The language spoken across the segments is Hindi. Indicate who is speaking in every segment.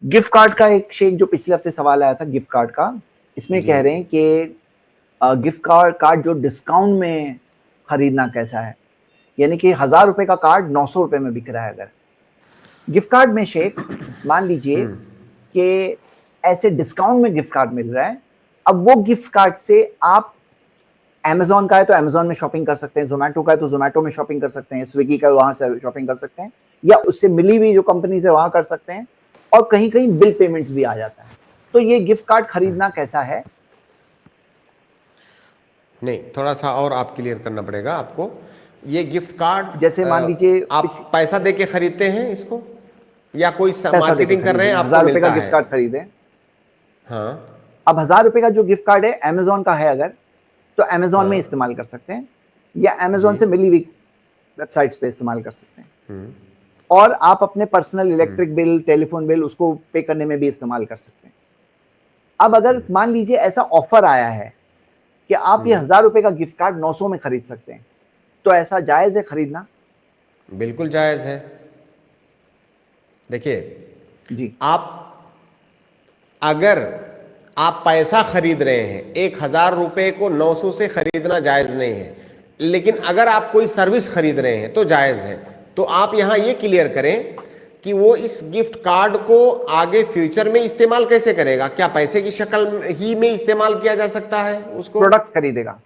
Speaker 1: गिफ्ट कार्ड का एक शेख जो पिछले हफ्ते सवाल आया था गिफ्ट कार्ड का, इसमें
Speaker 2: जी।
Speaker 1: कह रहे हैं कि गिफ्ट कार्ड जो डिस्काउंट में खरीदना कैसा है, यानी कि 1000 रुपए का कार्ड 900 रुपए में बिक रहा है। अगर गिफ्ट कार्ड में शेख मान लीजिए कि ऐसे डिस्काउंट में गिफ्ट कार्ड मिल रहा है, अब वो गिफ्ट कार्ड से आप अमेजोन का है तो अमेजोन में शॉपिंग कर सकते हैं, जोमेटो का है तो जोमेटो में शॉपिंग कर सकते हैं, स्विगी का वहां से शॉपिंग कर सकते हैं, या उससे मिली हुई जो कंपनीज है वहां कर सकते हैं, और कहीं कहीं बिल पेमेंट्स भी आ जाता है। तो ये गिफ्ट कार्ड खरीदना कैसा है?
Speaker 2: नहीं, थोड़ा सा और आप क्लियर करना पड़ेगा आपको। ये गिफ्ट कार्ड
Speaker 1: जैसे मान लीजिए
Speaker 2: आप पैसा दे के खरीदते हैं इसको, या कोई
Speaker 1: पैसा देके
Speaker 2: मार्केटिंग कर रहे हैं, आपको
Speaker 1: 1000 रुपए का
Speaker 2: मिलता
Speaker 1: गिफ्ट
Speaker 2: है?
Speaker 1: कार्ड खरीदे।
Speaker 2: हाँ,
Speaker 1: अब 1000 रुपए का जो गिफ्ट कार्ड है अमेजोन का है अगर, तो अमेजोन में
Speaker 2: हाँ,
Speaker 1: इस्तेमाल कर सकते हैं, या अमेजोन
Speaker 2: जी,
Speaker 1: से मिली हुई वेबसाइट्स पे इस्तेमाल कर सकते हैं, और आप अपने personal electric bill, telephone bill उसको पे करने में भी इस्तेमाल कर सकते हैं। अब अगर मान लीजिए ऐसा ऑफर आया है कि आप ये 1000 रुपए का गिफ्ट कार्ड 900 में खरीद सकते हैं, तो ऐसा जायज है खरीदना?
Speaker 2: बिल्कुल जायज है। देखिए,
Speaker 1: जी,
Speaker 2: अगर आप पैसा खरीद रहे हैं, 1000 रुपए को 900 से खरीदना जायज नहीं है, लेकिन अगर आप कोई सर्विस खरीद रहे हैं तो जायज है। तो आप यहां ये क्लियर करें कि वो इस गिफ्ट कार्ड को आगे फ्यूचर में इस्तेमाल कैसे करेगा। क्या पैसे की शक्ल ही में इस्तेमाल किया जा सकता है उसको?
Speaker 1: प्रोडक्ट्स खरीदेगा,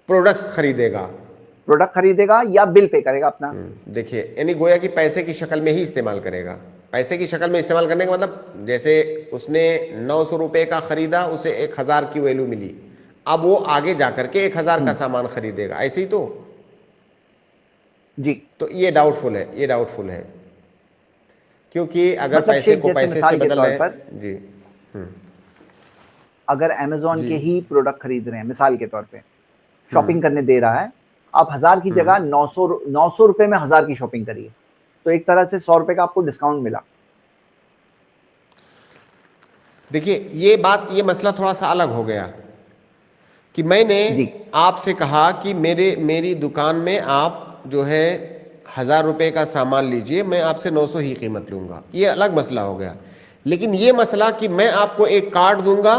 Speaker 2: प्रोडक्ट्स खरीदेगा,
Speaker 1: प्रोडक्ट खरीदेगा या बिल पे करेगा अपना।
Speaker 2: देखिए, यानी गोया कि पैसे की शक्ल में ही इस्तेमाल करेगा। पैसे की शक्ल में इस्तेमाल करने का मतलब, जैसे उसने 900 रुपए का खरीदा, उसे 1000 की वैल्यू मिली, अब वो आगे जाकर के 1000 का सामान खरीदेगा, ऐसे ही तो।
Speaker 1: जी,
Speaker 2: तो ये डाउटफुल है, ये डाउटफुल है, क्योंकि अगर
Speaker 1: मतलब
Speaker 2: पैसे
Speaker 1: शेख
Speaker 2: को
Speaker 1: जैसे
Speaker 2: पैसे से
Speaker 1: मिसाल के
Speaker 2: बदल
Speaker 1: तौर
Speaker 2: रहे
Speaker 1: पर
Speaker 2: हैं। जी,
Speaker 1: अगर अमेजोन
Speaker 2: जी,
Speaker 1: के ही प्रोडक्ट खरीद रहे हैं, मिसाल के तौर पे शॉपिंग करने दे रहा है, आप 1000 की जगह 900 रुपए में 1000 की शॉपिंग करिए, तो एक तरह से 100 रुपए का आपको डिस्काउंट मिला।
Speaker 2: देखिए, ये मसला थोड़ा सा अलग हो गया कि मैंने
Speaker 1: जी,
Speaker 2: आपसे कहा कि मेरी दुकान में आप जो है 1000 रुपए का सामान लीजिए, मैं आपसे 900 ही कीमत लूंगा, ये अलग मसला हो गया। लेकिन ये मसला कि मैं आपको एक कार्ड दूंगा,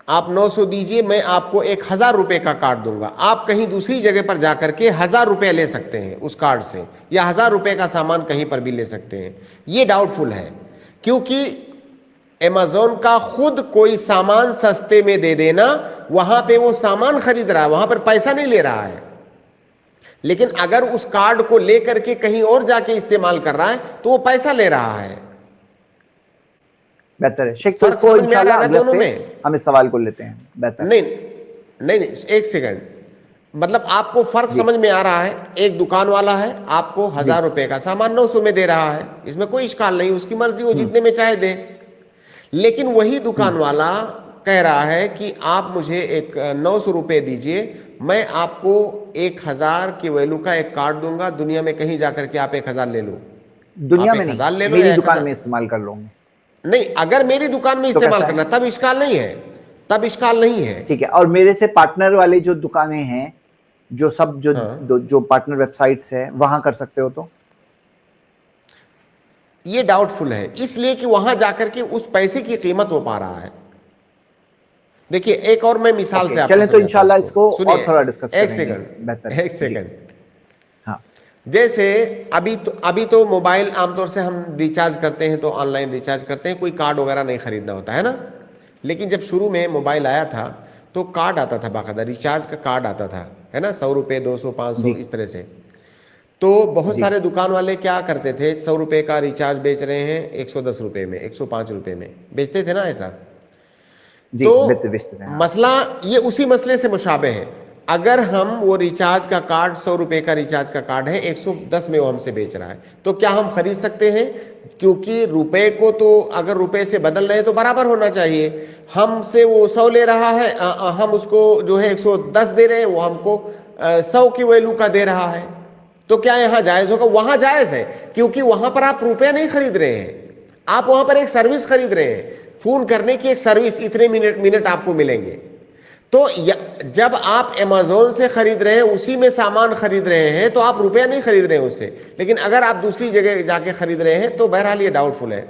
Speaker 2: आप 900 दीजिए, मैं आपको 1000 रुपए का कार्ड दूंगा, आप कहीं दूसरी जगह पर जाकर के 1000 रुपए ले सकते हैं उस कार्ड से, या 1000 रुपए का सामान कहीं पर भी ले सकते हैं। ये डाउटफुल है, क्योंकि अमेज़न का खुद कोई सामान सस्ते में दे देना, वहां पे वो सामान खरीद रहा है, वहां पर पैसा नहीं ले रहा है। लेकिन अगर उस कार्ड को लेकर के कहीं और जाके इस्तेमाल कर रहा है तो वो पैसा ले रहा है।
Speaker 1: बेहतर है शेख, तो
Speaker 2: फर्क
Speaker 1: इसको
Speaker 2: समझ में आ रहा
Speaker 1: इंशाल्लाह
Speaker 2: है
Speaker 1: अगले
Speaker 2: दोनों
Speaker 1: हफ्ते
Speaker 2: में?
Speaker 1: हम इस सवाल को लेते हैं। बेहतर।
Speaker 2: नहीं नहीं नहीं, एक सेकंड, मतलब आपको फर्क
Speaker 1: जी,
Speaker 2: समझ में आ रहा है। एक दुकान वाला है, आपको 1000
Speaker 1: जी,
Speaker 2: रुपए का सामान 900 में दे रहा है, इसमें कोई इश्काल नहीं, उसकी मर्जी, वो जितने में चाहे दे। लेकिन वही दुकान वाला कह रहा है कि आप मुझे एक 900 रुपए दीजिए, मैं आपको 1000 की वैल्यू का एक कार्ड दूंगा, दुनिया में कहीं जाकर के आप 1000 ले लो।
Speaker 1: दुनिया
Speaker 2: आप
Speaker 1: में
Speaker 2: 1000 ले
Speaker 1: नहीं,
Speaker 2: लो
Speaker 1: मेरी
Speaker 2: या
Speaker 1: दुकान
Speaker 2: 1000,
Speaker 1: में इस्तेमाल कर लूंगा।
Speaker 2: नहीं, अगर मेरी दुकान में
Speaker 1: तो
Speaker 2: इस्तेमाल
Speaker 1: कैसा
Speaker 2: करना
Speaker 1: है?
Speaker 2: तब इश्काल नहीं है, तब इश्काल नहीं है।
Speaker 1: ठीक है, और मेरे से पार्टनर वाले जो दुकानें हैं, जो सब
Speaker 2: हाँ,
Speaker 1: जो पार्टनर वेबसाइट्स है, वहां कर सकते हो तो?
Speaker 2: ये डाउटफुल है, इसलिए कि वहां जाकर के उस पैसे की कीमत हो पा रहा है। देखिए, एक और मैं मिसाल
Speaker 1: ओके,
Speaker 2: से आपको
Speaker 1: चलें तो
Speaker 2: समझाता हूं
Speaker 1: इंशाल्लाह
Speaker 2: इसको,
Speaker 1: इसको
Speaker 2: सुनिए।
Speaker 1: और थोड़ा डिस्कस
Speaker 2: एक
Speaker 1: करेंगे। बेहतर
Speaker 2: सेकंड,
Speaker 1: है।
Speaker 2: एक
Speaker 1: जी,
Speaker 2: सेकंड।
Speaker 1: हाँ,
Speaker 2: जैसे अभी तो मोबाइल आमतौर से हम रिचार्ज करते हैं तो ऑनलाइन रिचार्ज करते हैं, कोई कार्ड वगैरह नहीं खरीदना होता है ना। लेकिन जब शुरू में मोबाइल आया था तो कार्ड आता था, बाकायदा रिचार्ज का कार्ड आता था, है ना, 100 रुपये, 200, 500,
Speaker 1: जी,
Speaker 2: इस तरह से। तो बहुत
Speaker 1: जी,
Speaker 2: सारे दुकान वाले क्या करते थे, 100 रुपये का रिचार्ज बेच रहे हैं 110 रुपये में, 105 रुपये में बेचते थे ना, ऐसा।
Speaker 1: जी, बेहतर
Speaker 2: तो
Speaker 1: बेहतर है, हाँ।
Speaker 2: मसला ये उसी मसले से मुशाबे है। अगर हम वो रिचार्ज का कार्ड, 100 रुपए का रिचार्ज का कार्ड है, 110 में वो हमसे बेच रहा है, तो क्या हम खरीद सकते हैं? क्योंकि रुपए को तो अगर रुपए से बदल रहे हैं तो बराबर होना चाहिए। हमसे वो 100 ले रहा है, हम उसको जो है 110 दे रहे हैं, वो हमको 100 की वैल्यू का दे रहा है। तो क्या यहां जायज होगा? वहां जायज है, क्योंकि वहां पर आप रुपया नहीं खरीद रहे हैं, आप वहां पर एक सर्विस खरीद रहे हैं, फोन करने की एक सर्विस, इतने मिनट आपको मिलेंगे। तो जब आप अमेज़न से खरीद रहे हैं, उसी में सामान खरीद रहे हैं, तो आप रुपया नहीं खरीद रहे हैं उससे। लेकिन अगर आप दूसरी जगह जाके खरीद रहे हैं तो बहरहाल ये डाउटफुल है।